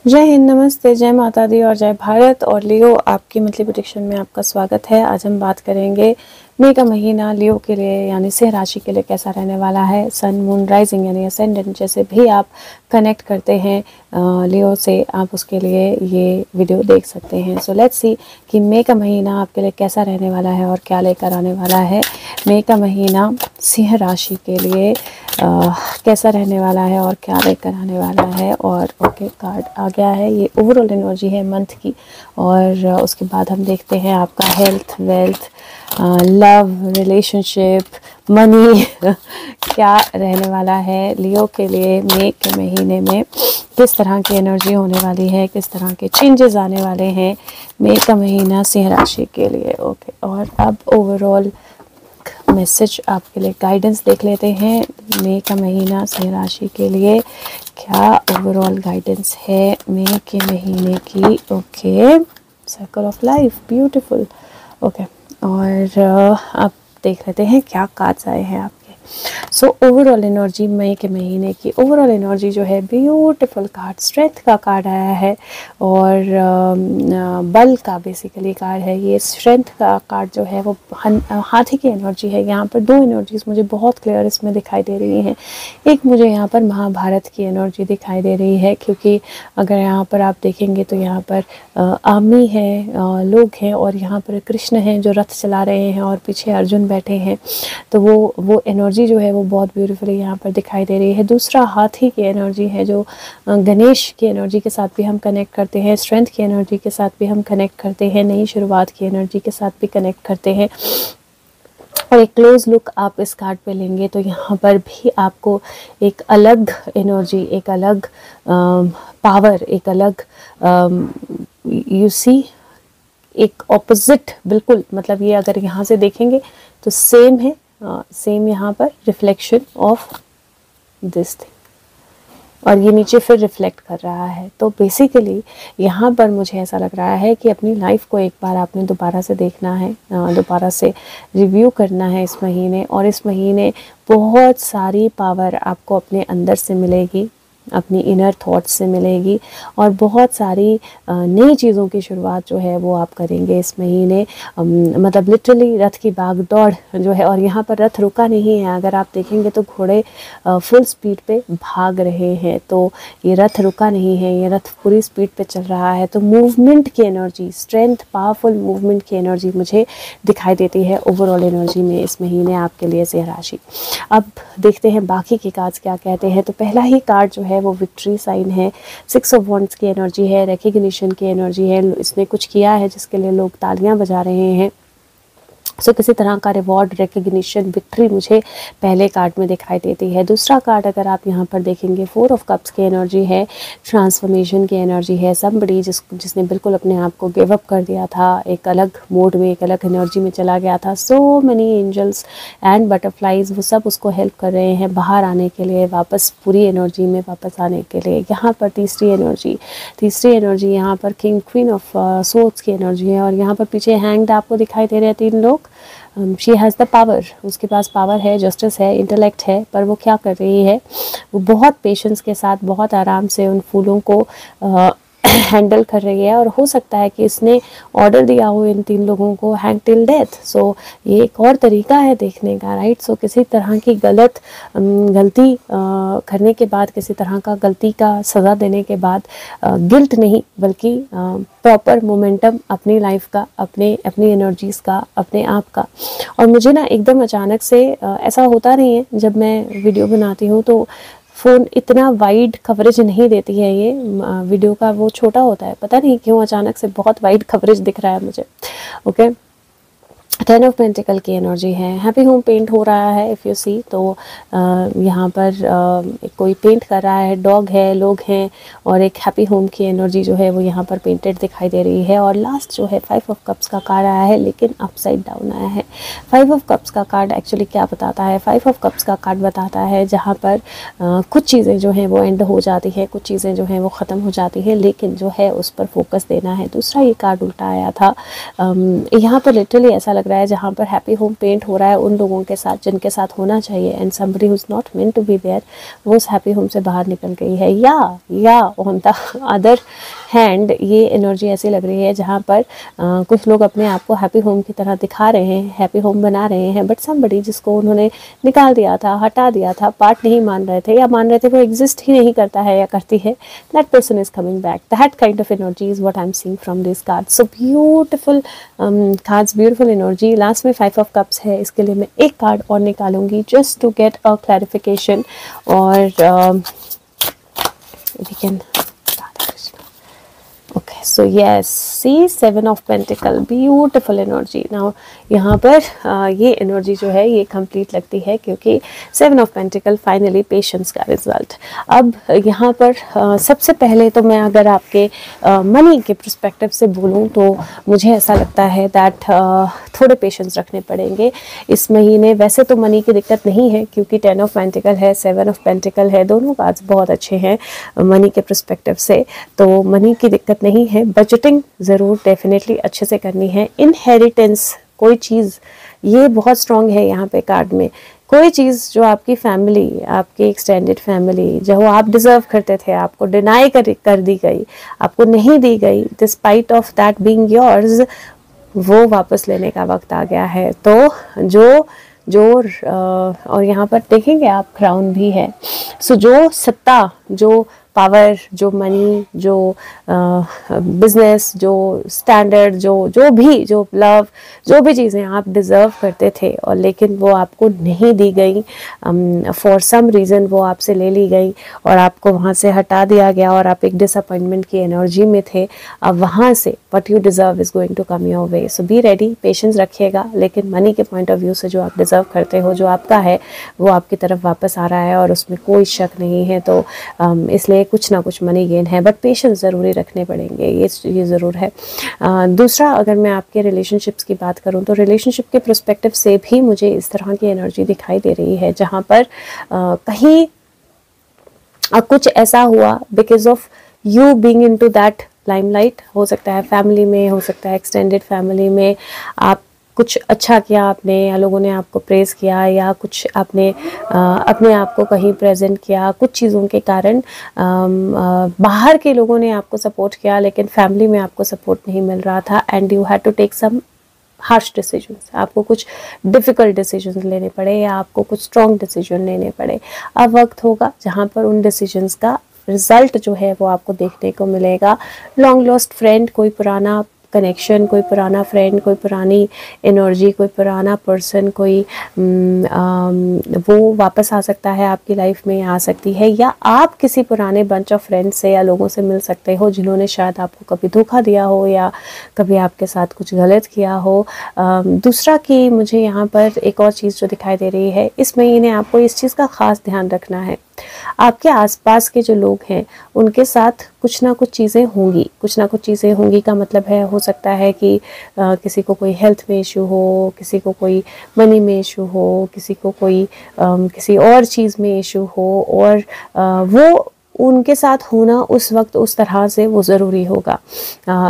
जय हिंद, नमस्ते, जय माता दी और जय भारत। और लियो आपकी मंथली प्रेडिक्शन में आपका स्वागत है। आज हम बात करेंगे मई का महीना लियो के लिए यानी सिंह राशि के लिए कैसा रहने वाला है। सन, मून, राइजिंग यानी असेंडेंट जैसे भी आप कनेक्ट करते हैं लियो से, आप उसके लिए ये वीडियो देख सकते हैं। सो लेट्स सी कि मई का महीना आपके लिए कैसा रहने वाला है और क्या लेकर आने वाला है। मई का महीना सिंह राशि के लिए कैसा रहने वाला है और क्या लेकर आने वाला है। और ओके, कार्ड आ गया है, ये ओवरऑल एनर्जी है मंथ की। और उसके बाद हम देखते हैं आपका health, wealth, love, relationship, money क्या रहने वाला है लियो के लिए मई के महीने में। किस तरह की एनर्जी होने वाली है, किस तरह के चेंजेस आने वाले हैं मई का महीना सिंह राशि के लिए। ओके, और अब ओवरऑल मैसेज आपके लिए गाइडेंस देख लेते हैं मई का महीना सिंह राशि के लिए। क्या ओवरऑल गाइडेंस है मई के महीने की। Okay, circle of life, beautiful. Okay, और अब देख लेते हैं क्या कार्ड्स आए हैं आपके। सो ओवरऑल एनर्जी मई के महीने की ओवरऑल एनर्जी जो है, ब्यूटीफुल कार्ड, स्ट्रेंथ का कार्ड आया है और बल का बेसिकली कार्ड है। ये स्ट्रेंथ का कार्ड जो है वो हाथी की एनर्जी है। यहाँ पर दो एनर्जीज मुझे बहुत क्लियर इसमें दिखाई दे रही हैं। एक मुझे यहाँ पर महाभारत की एनर्जी दिखाई दे रही है, क्योंकि अगर यहाँ पर आप देखेंगे तो यहाँ पर आर्मी है, लोग हैं, और यहाँ पर कृष्ण हैं जो रथ चला रहे हैं और पीछे अर्जुन बैठे हैं। तो वो एनर्जी जो है वो बहुत ब्यूटीफुली यहाँ पर दिखाई दे रही है। दूसरा हाथी की एनर्जी है जो गणेश की एनर्जी के साथ भी हम कनेक्ट करते हैं, स्ट्रेंथ की एनर्जी के साथ भी हम कनेक्ट करते हैं, नई शुरुआत की एनर्जी के साथ भी कनेक्ट करते हैं। और एक क्लोज लुक आप इस कार्ड पे लेंगे तो यहाँ पर भी आपको एक अलग एनर्जी, एक अलग पावर, एक अलग यू सी, एक ऑपोजिट, बिल्कुल मतलब ये अगर यहाँ से देखेंगे तो सेम है, सेम यहाँ पर रिफ्लेक्शन ऑफ दिस थिंग, और ये नीचे फिर रिफ्लेक्ट कर रहा है। तो बेसिकली यहाँ पर मुझे ऐसा लग रहा है कि अपनी लाइफ को एक बार आपने दोबारा से देखना है, दोबारा से रिव्यू करना है इस महीने। और इस महीने बहुत सारी पावर आपको अपने अंदर से मिलेगी, अपनी इनर थॉट्स से मिलेगी, और बहुत सारी नई चीज़ों की शुरुआत जो है वो आप करेंगे इस महीने। मतलब लिटरली रथ की भाग दौड़ जो है, और यहाँ पर रथ रुका नहीं है। अगर आप देखेंगे तो घोड़े फुल स्पीड पे भाग रहे हैं, तो ये रथ रुका नहीं है, ये रथ पूरी स्पीड पे चल रहा है। तो मूवमेंट की एनर्जी, स्ट्रेंथ, पावरफुल मूवमेंट की एनर्जी मुझे दिखाई देती है ओवरऑल एनर्जी में इस महीने आपके लिए सिंह राशि। अब देखते हैं बाकी के कार्ड्स क्या कहते हैं। तो पहला ही कार्ड जो है वो विक्ट्री साइन है, 6 ऑफ वॉन्ड्स की एनर्जी है, रिकग्निशन की एनर्जी है। इसने कुछ किया है जिसके लिए लोग तालियां बजा रहे हैं। सो किसी तरह का रिवॉर्ड, रिकग्निशन, विक्ट्री मुझे पहले कार्ड में दिखाई देती है। दूसरा कार्ड अगर आप यहाँ पर देखेंगे, 4 ऑफ कप्स की एनर्जी है, ट्रांसफॉर्मेशन की एनर्जी है। समबडी जिसने बिल्कुल अपने आप को गिव अप कर दिया था, एक अलग मोड में, एक अलग एनर्जी में चला गया था। So many angels and butterflies वो सब उसको हेल्प कर रहे हैं बाहर आने के लिए, वापस पूरी एनर्जी में वापस आने के लिए। यहाँ पर तीसरी एनर्जी यहाँ पर किंग, क्वीन ऑफ सोर्ड्स की एनर्जी है। और यहाँ पर पीछे हैंग्ड आपको दिखाई दे रहे हैं 3 लोग। शी हैज़ द पावर, उसके पास पावर है, जस्टिस है, इंटेलेक्ट है, पर वो क्या कर रही है, वो बहुत पेशेंस के साथ, बहुत आराम से उन फूलों को हैंडल कर रही है। और हो सकता है कि इसने ऑर्डर दिया हो इन 3 लोगों को हैंग टिल डेथ। सो ये एक और तरीका है देखने का, राइट। सो किसी तरह की गलती करने के बाद, किसी तरह का गलती का सज़ा देने के बाद गिल्ट नहीं, बल्कि प्रॉपर मोमेंटम अपनी लाइफ का, अपनी एनर्जीज़ का, अपने आप का। और मुझे ना एकदम अचानक से ऐसा होता नहीं है, जब मैं वीडियो बनाती हूँ तो फ़ोन इतना वाइड कवरेज नहीं देती है, ये वीडियो का वो छोटा होता है, पता नहीं क्यों अचानक से बहुत वाइड कवरेज दिख रहा है मुझे। ओके, 10 ऑफ पेंटिकल की एनर्जी है, हैप्पी होम पेंट हो रहा है इफ़ यू सी। तो यहाँ पर कोई पेंट कर रहा है, डॉग है, लोग हैं, और एक हैप्पी होम की एनर्जी जो है वो यहाँ पर पेंटेड दिखाई दे रही है। और लास्ट जो है 5 ऑफ कप्स का कार्ड आया है, लेकिन अपसाइड डाउन आया है। 5 ऑफ कप्स का कार्ड एक्चुअली क्या बताता है, 5 ऑफ कप्स का कार्ड बताता है जहाँ पर कुछ चीज़ें जो हैं वो एंड हो जाती है, कुछ चीज़ें जो हैं वो ख़त्म हो जाती है, लेकिन जो है उस पर फोकस देना है। दूसरा ये कार्ड उल्टा आया था, यहाँ पर लिटरली ऐसा लग लग रहा है जहाँ पर हैप्पी होम पेंट हो रहा है उन लोगों के साथ जिनके साथ होना चाहिए, and somebody who is not meant to be there वो उस हैप्पी होम से बाहर निकल गई है। या ऑन द अदर हैंड ये एनर्जी ऐसी लग रही है जहाँ पर कुछ लोग अपने आप को हैप्पी होम की तरह दिखा रहे हैं, हैप्पी होम बना रहे हैं, बट समबडी जिसको उन्होंने निकाल दिया था, हटा दिया था, पार्ट नहीं मान रहे थे या मान रहे थे वो एग्जिस्ट ही नहीं करता है या करती है, that person is coming back. That kind of energy is what I am seeing from this card. So beautiful cards, beautiful energy. Last में 5 ऑफ कप्स है, इसके लिए मैं एक कार्ड और निकालूंगी just to get a clarification और we can okay, so yes, see 7 of Pentacle, beautiful energy। now यहाँ पर ये एनर्जी जो है ये कंप्लीट लगती है क्योंकि 7 ऑफ पेंटिकल फाइनली पेशेंस का रिजल्ट। अब यहाँ पर सबसे पहले तो मैं अगर आपके मनी के पर्सपेक्टिव से बोलूँ तो मुझे ऐसा लगता है दैट थोड़े पेशेंस रखने पड़ेंगे इस महीने। वैसे तो मनी की दिक्कत नहीं है क्योंकि 10 ऑफ पेंटिकल है, 7 ऑफ पेंटिकल है, दोनों कार्ड्स बहुत अच्छे हैं मनी के पर्सपेक्टिव से, तो मनी की दिक्कत नहीं है। बजटिंग ज़रूर डेफिनेटली अच्छे से करनी है। इनहेरिटेंस कोई चीज़ ये बहुत स्ट्रॉन्ग है यहाँ पे कार्ड में, कोई चीज़ जो आपकी फैमिली, आपकी एक्सटेंडेड फैमिली जो आप डिज़र्व करते थे, आपको डिनाई कर दी गई, आपको नहीं दी गई, despite of that being yours, वो वापस लेने का वक्त आ गया है। तो जो और यहाँ पर देखेंगे आप क्राउन भी है। सो जो सत्ता, जो पावर, जो मनी, जो बिजनेस, जो स्टैंडर्ड, जो लव, जो भी चीज़ें आप डिज़र्व करते थे और लेकिन वो आपको नहीं दी गई, फॉर सम रीज़न वो आपसे ले ली गई और आपको वहाँ से हटा दिया गया और आप एक डिसअपॉइंटमेंट की एनर्जी में थे। अब वहाँ से what you deserve is going to come your way. So be ready, patience रखिएगा, लेकिन मनी के पॉइंट ऑफ व्यू से जो आप डिज़र्व करते हो, जो आपका है, वो आपकी तरफ वापस आ रहा है और उसमें कोई शक नहीं है। तो इसलिए कुछ ना कुछ मनी गेन है, बट पेशेंस ज़रूरी रखने पड़ेंगे, ये ज़रूर है। दूसरा, अगर मैं आपके रिलेशनशिप्स की बात करूं तो रिलेशनशिप के पर्सपेक्टिव से भी मुझे इस तरह की एनर्जी दिखाई दे रही है जहां पर कहीं कुछ ऐसा हुआ because of you being into that limelight. हो सकता है फैमिली में, हो सकता है एक्सटेंडेड फैमिली में आप कुछ अच्छा किया आपने या लोगों ने आपको प्रेज़ किया या कुछ आपने अपने आप को कहीं प्रेजेंट किया, कुछ चीज़ों के कारण बाहर के लोगों ने आपको सपोर्ट किया लेकिन फैमिली में आपको सपोर्ट नहीं मिल रहा था and you had to take some harsh decisions. आपको कुछ डिफ़िकल्ट डिसीजंस लेने पड़े या आपको कुछ स्ट्रॉन्ग डिसीजन लेने पड़े। अब वक्त होगा जहाँ पर उन डिसीजंस का रिज़ल्ट जो है वो आपको देखने को मिलेगा। लॉन्ग लॉस्ट फ्रेंड, कोई पुराना कनेक्शन, कोई पुराना फ्रेंड, कोई पुरानी एनर्जी, कोई पुराना पर्सन, कोई वो वापस आ सकता है आपकी लाइफ में, आ सकती है, या आप किसी पुराने बंच ऑफ फ्रेंड्स से या लोगों से मिल सकते हो जिन्होंने शायद आपको कभी धोखा दिया हो या कभी आपके साथ कुछ गलत किया हो। दूसरा कि मुझे यहाँ पर एक और चीज़ जो दिखाई दे रही है, इस महीने आपको इस चीज़ का ख़ास ध्यान रखना है। आपके आसपास के जो लोग हैं उनके साथ कुछ ना कुछ चीज़ें होंगी, कुछ ना कुछ चीज़ें होंगी का मतलब है, हो सकता है कि किसी को कोई हेल्थ में इशू हो, किसी को कोई मनी में इशू हो, किसी को कोई किसी और चीज़ में इशू हो, और वो उनके साथ होना उस वक्त उस तरह से वो ज़रूरी होगा,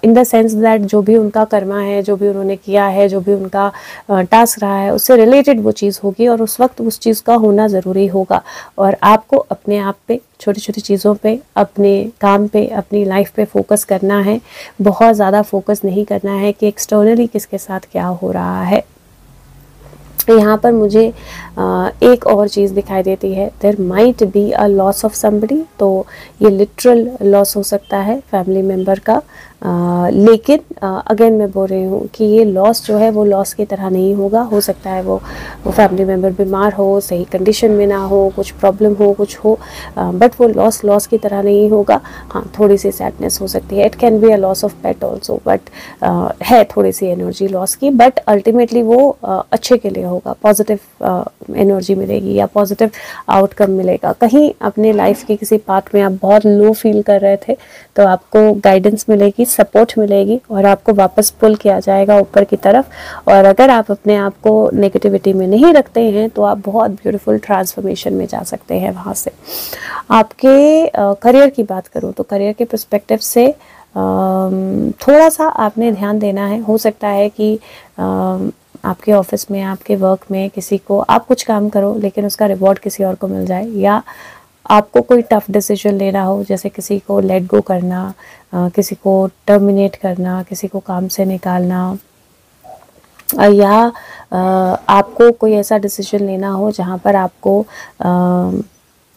इन द सेंस दैट जो भी उनका कर्मा है, जो भी उन्होंने किया है, जो भी उनका टास्क रहा है, उससे रिलेटेड वो चीज़ होगी और उस वक्त उस चीज़ का होना ज़रूरी होगा। और आपको अपने आप पे, छोटी छोटी चीज़ों पे, अपने काम पे, अपनी लाइफ पे फोकस करना है। बहुत ज़्यादा फोकस नहीं करना है कि एक्सटर्नली किसके साथ क्या हो रहा है। यहाँ पर मुझे एक और चीज़ दिखाई देती है, there might be a loss of somebody. तो ये लिटरल लॉस हो सकता है फैमिली मेम्बर का, लेकिन अगेन मैं बोल रही हूँ कि ये लॉस जो है वो लॉस की तरह नहीं होगा। हो सकता है वो फैमिली मेम्बर बीमार हो, सही कंडीशन में ना हो, कुछ प्रॉब्लम हो, कुछ हो, बट वो लॉस की तरह नहीं होगा। हाँ, थोड़ी सी सैडनेस हो सकती है, it can be a loss of pet also, but है थोड़ी सी एनर्जी लॉस की, बट अल्टीमेटली वो अच्छे के लिए होगा, पॉजिटिव एनर्जी मिलेगी या पॉजिटिव आउटकम मिलेगा। कहीं अपने लाइफ के किसी पार्ट में आप बहुत लो फील कर रहे थे तो आपको गाइडेंस मिलेगी, सपोर्ट मिलेगी और आपको वापस पुल किया जाएगा ऊपर की तरफ। और अगर आप अपने आप को नेगेटिविटी में नहीं रखते हैं तो आप बहुत ब्यूटीफुल ट्रांसफॉर्मेशन में जा सकते हैं वहाँ से। आपके करियर की बात करूँ तो करियर के पर्सपेक्टिव से थोड़ा सा आपने ध्यान देना है। हो सकता है कि आपके ऑफिस में, आपके वर्क में किसी को, आप कुछ काम करो लेकिन उसका रिवॉर्ड किसी और को मिल जाए, या आपको कोई टफ डिसीजन लेना हो, जैसे किसी को लेट गो करना, किसी को टर्मिनेट करना, किसी को काम से निकालना, या आपको कोई ऐसा डिसीजन लेना हो जहाँ पर आपको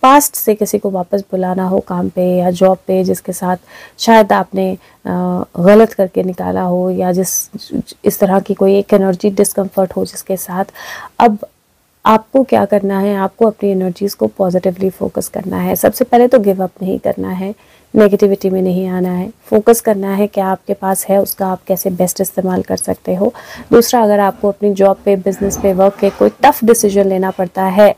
पास्ट से किसी को वापस बुलाना हो काम पे या जॉब पे, जिसके साथ शायद आपने गलत करके निकाला हो, या इस तरह की कोई एक एनर्जी डिस्कम्फर्ट हो जिसके साथ अब आपको क्या करना है, आपको अपनी एनर्जीज़ को पॉजिटिवली फोकस करना है। सबसे पहले तो गिव अप नहीं करना है, नेगेटिविटी में नहीं आना है, फोकस करना है क्या आपके पास है, उसका आप कैसे बेस्ट इस्तेमाल कर सकते हो। दूसरा, अगर आपको अपनी जॉब पे, बिजनेस पे, वर्क पे कोई टफ डिसीजन लेना पड़ता है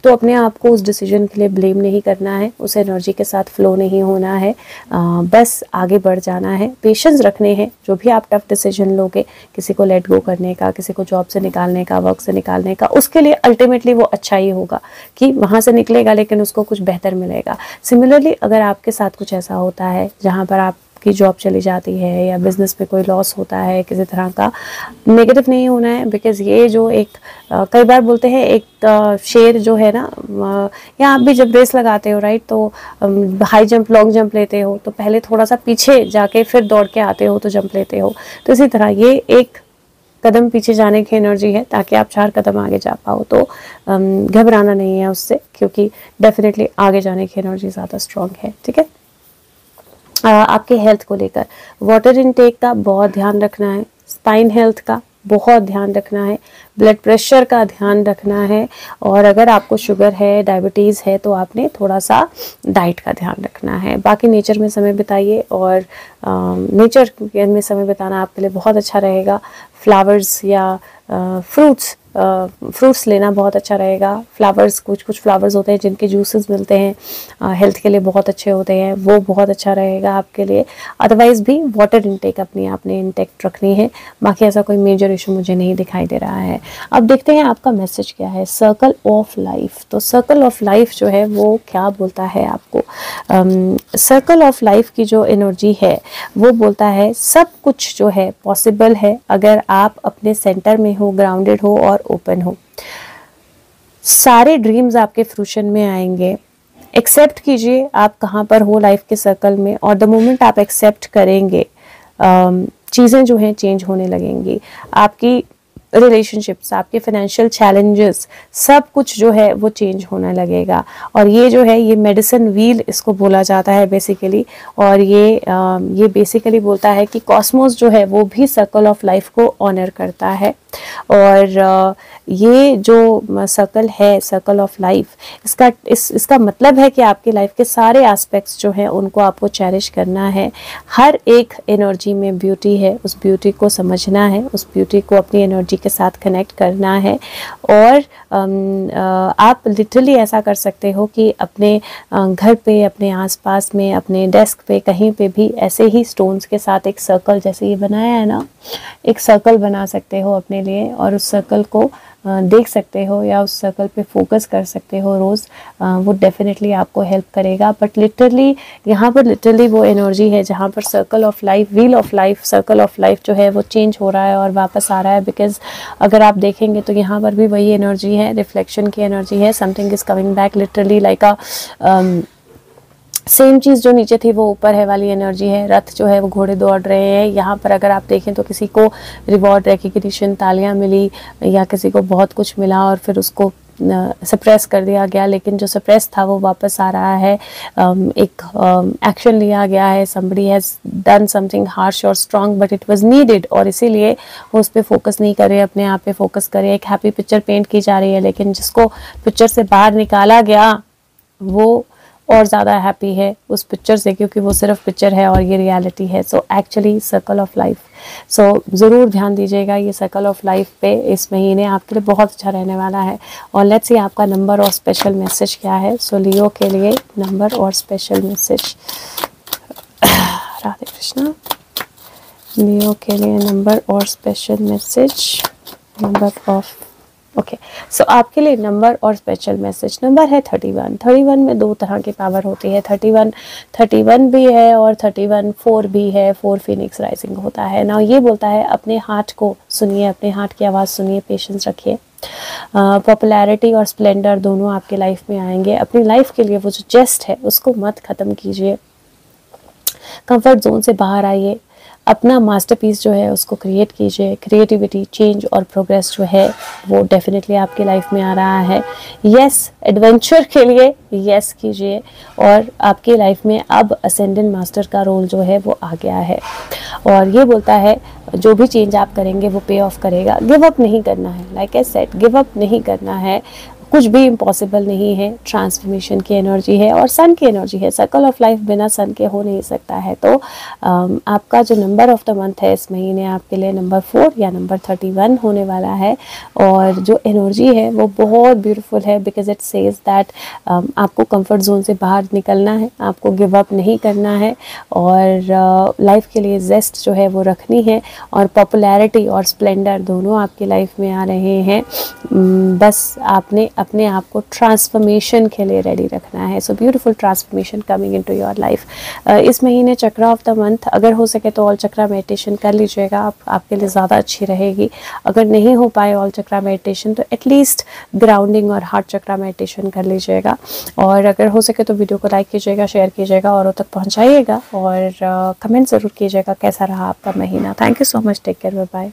तो अपने आप को उस डिसीजन के लिए ब्लेम नहीं करना है, उस एनर्जी के साथ फ्लो नहीं होना है, बस आगे बढ़ जाना है, पेशेंस रखने हैं। जो भी आप टफ डिसीजन लोगे, किसी को लेट गो करने का, किसी को जॉब से निकालने का, वर्क से निकालने का, उसके लिए अल्टीमेटली वो अच्छा ही होगा कि वहाँ से निकलेगा लेकिन उसको कुछ बेहतर मिलेगा। सिमिलरली अगर आपके साथ कुछ ऐसा होता है जहाँ पर आपकी जॉब चली जाती है या बिजनेस में कोई लॉस होता है किसी तरह का, नेगेटिव नहीं होना है, बिकॉज़ ये जो एक कई बार बोलते हैं एक शेर जो है ना, या आप भी जब रेस लगाते हो राइट, तो हाई जंप, लॉन्ग जंप लेते हो तो पहले थोड़ा सा पीछे जाके फिर दौड़ के आते हो तो जंप लेते हो, तो इसी तरह ये एक कदम पीछे जाने की एनर्जी है ताकि आप 4 कदम आगे जा पाओ। तो घबराना नहीं है उससे, क्योंकि डेफिनेटली आगे जाने की एनर्जी ज़्यादा स्ट्रॉन्ग है। ठीक है, आपके हेल्थ को लेकर वाटर इनटेक का बहुत ध्यान रखना है, स्पाइन हेल्थ का बहुत ध्यान रखना है, ब्लड प्रेशर का ध्यान रखना है, और अगर आपको शुगर है, डायबिटीज़ है तो आपने थोड़ा सा डाइट का ध्यान रखना है। बाकी नेचर में समय बिताइए, और नेचर में समय बिताना आपके लिए बहुत अच्छा रहेगा। फ्लावर्स या फ्रूट्स लेना बहुत अच्छा रहेगा। फ्लावर्स, कुछ फ्लावर्स होते हैं जिनके जूसेस मिलते हैं, हेल्थ के लिए बहुत अच्छे होते हैं, वो बहुत अच्छा रहेगा आपके लिए। अदरवाइज़ भी वाटर इनटेक अपनी आपने इंटेक्ट रखनी है। बाकी ऐसा कोई मेजर इशू मुझे नहीं दिखाई दे रहा है। अब देखते हैं आपका मैसेज क्या है। सर्कल ऑफ लाइफ, तो सर्कल ऑफ लाइफ जो है वो क्या बोलता है आपको। सर्कल ऑफ लाइफ की जो एनर्जी है वो बोलता है सब कुछ जो है पॉसिबल है अगर आप अपने सेंटर में हो, ग्राउंडेड हो और ओपन हो। सारे ड्रीम्स आपके फ्रूशन में आएंगे। एक्सेप्ट कीजिए आप कहाँ पर हो लाइफ के सर्कल में, और द मोमेंट आप एक्सेप्ट करेंगे चीज़ें जो हैं चेंज होने लगेंगी। आपकी रिलेशनशिप्स, आपके फाइनेंशियल चैलेंजेस, सब कुछ जो है वो चेंज होने लगेगा। और ये जो है ये मेडिसिन व्हील इसको बोला जाता है बेसिकली, और ये बेसिकली बोलता है कि कॉस्मोस जो है वो भी सर्कल ऑफ लाइफ को ऑनर करता है। और ये जो सर्कल है, सर्कल ऑफ लाइफ, इसका मतलब है कि आपकी लाइफ के सारे एस्पेक्ट्स जो हैं उनको आपको चेरिश करना है। हर एक एनर्जी में ब्यूटी है, उस ब्यूटी को समझना है, उस ब्यूटी को अपनी एनर्जी के साथ कनेक्ट करना है। और आप लिटरली ऐसा कर सकते हो कि अपने घर पे, अपने आसपास में, अपने डेस्क पे, कहीं पे भी ऐसे ही स्टोन्स के साथ एक सर्कल जैसे ये बनाया है ना, एक सर्कल बना सकते हो अपने लिए, और उस सर्कल को देख सकते हो या उस सर्कल पे फोकस कर सकते हो रोज़। वो डेफिनेटली आपको हेल्प करेगा। बट लिटरली यहाँ पर लिटरली वो एनर्जी है जहाँ पर circle of life, wheel of life, circle of life जो है वो चेंज हो रहा है और वापस आ रहा है। बिकॉज अगर आप देखेंगे तो यहाँ पर भी वही एनर्जी है, रिफ्लेक्शन की एनर्जी है। Something is coming back, literally like a same चीज़ जो नीचे थी वो ऊपर है वाली एनर्जी है। रथ जो है वो घोड़े दौड़ रहे हैं। यहाँ पर अगर आप देखें तो किसी को रिवॉर्ड, रिकग्निशन, तालियां मिली, या किसी को बहुत कुछ मिला और फिर उसको सप्रेस कर दिया गया, लेकिन जो सप्रेस था वो वापस आ रहा है। एक एक्शन लिया गया है, somebody has done something harsh और strong but it was needed, और इसीलिए वो उस पर फोकस नहीं कर रहे, अपने आप पे फोकस कर रहे। एक हैप्पी पिक्चर पेंट की जा रही है, लेकिन जिसको पिक्चर से बाहर निकाला गया वो और ज़्यादा हैप्पी है उस पिक्चर से, क्योंकि वो सिर्फ पिक्चर है और ये रियलिटी है। So actually circle of life, so ज़रूर ध्यान दीजिएगा ये सर्कल ऑफ लाइफ पे। इस महीने आपके लिए बहुत अच्छा रहने वाला है। और लेट्स सी आपका नंबर और स्पेशल मैसेज क्या है। सो लियो के लिए नंबर और special message. Radhe Krishna. Leo के लिए नंबर और special message, number of okay, so आपके लिए नंबर और स्पेशल मैसेज नंबर है 31। 31 में दो तरह की पावर होती है, 31 भी है और 31 4 भी है, 4 फिनिक्स राइजिंग होता है ना। ये बोलता है अपने हार्ट को सुनिए, अपने हार्ट की आवाज़ सुनिए, पेशेंस रखिए। पॉपुलैरिटी और स्प्लेंडर दोनों आपके लाइफ में आएंगे। अपनी लाइफ के लिए वो जो जेस्ट है उसको मत ख़त्म कीजिए, कंफर्ट जोन से बाहर आइए, अपना मास्टरपीस जो है उसको क्रिएट कीजिए। क्रिएटिविटी, चेंज और प्रोग्रेस जो है वो डेफिनेटली आपकी लाइफ में आ रहा है। यस, एडवेंचर के लिए यस कीजिए, और आपकी लाइफ में अब असेंडेंट मास्टर का रोल जो है वो आ गया है। और ये बोलता है जो भी चेंज आप करेंगे वो पे ऑफ करेगा। गिव अप नहीं करना है, like I said, give up नहीं करना है, कुछ भी इम्पॉसिबल नहीं है। ट्रांसफॉर्मेशन की एनर्जी है और सन की एनर्जी है, सर्कल ऑफ लाइफ बिना सन के हो नहीं सकता है। तो आपका जो नंबर ऑफ द मंथ है इस महीने आपके लिए नंबर 4 या नंबर 31 होने वाला है। और जो एनर्जी है वो बहुत ब्यूटीफुल है, बिकॉज इट सेज दैट आपको कंफर्ट जोन से बाहर निकलना है, आपको गिव अप नहीं करना है, और लाइफ के लिए जेस्ट जो है वो रखनी है। और पॉपुलैरिटी और स्प्लेंडर दोनों आपकी लाइफ में आ रहे हैं। बस आपने अपने आप को ट्रांसफॉर्मेशन के लिए रेडी रखना है। So beautiful transformation coming into your life. इस महीने चक्रा ऑफ द मंथ, अगर हो सके तो ऑल चक्रा मेडिटेशन कर लीजिएगा, आपके लिए ज़्यादा अच्छी रहेगी। अगर नहीं हो पाए ऑल चक्रा मेडिटेशन तो एटलीस्ट ग्राउंडिंग और हार्ट चक्रा मेडिटेशन कर लीजिएगा। और अगर हो सके तो वीडियो को लाइक कीजिएगा, शेयर कीजिएगा, औरों तक पहुँचाइएगा, और कमेंट ज़रूर कीजिएगा कैसा रहा आपका महीना। Thank you so much, take care, bye bye.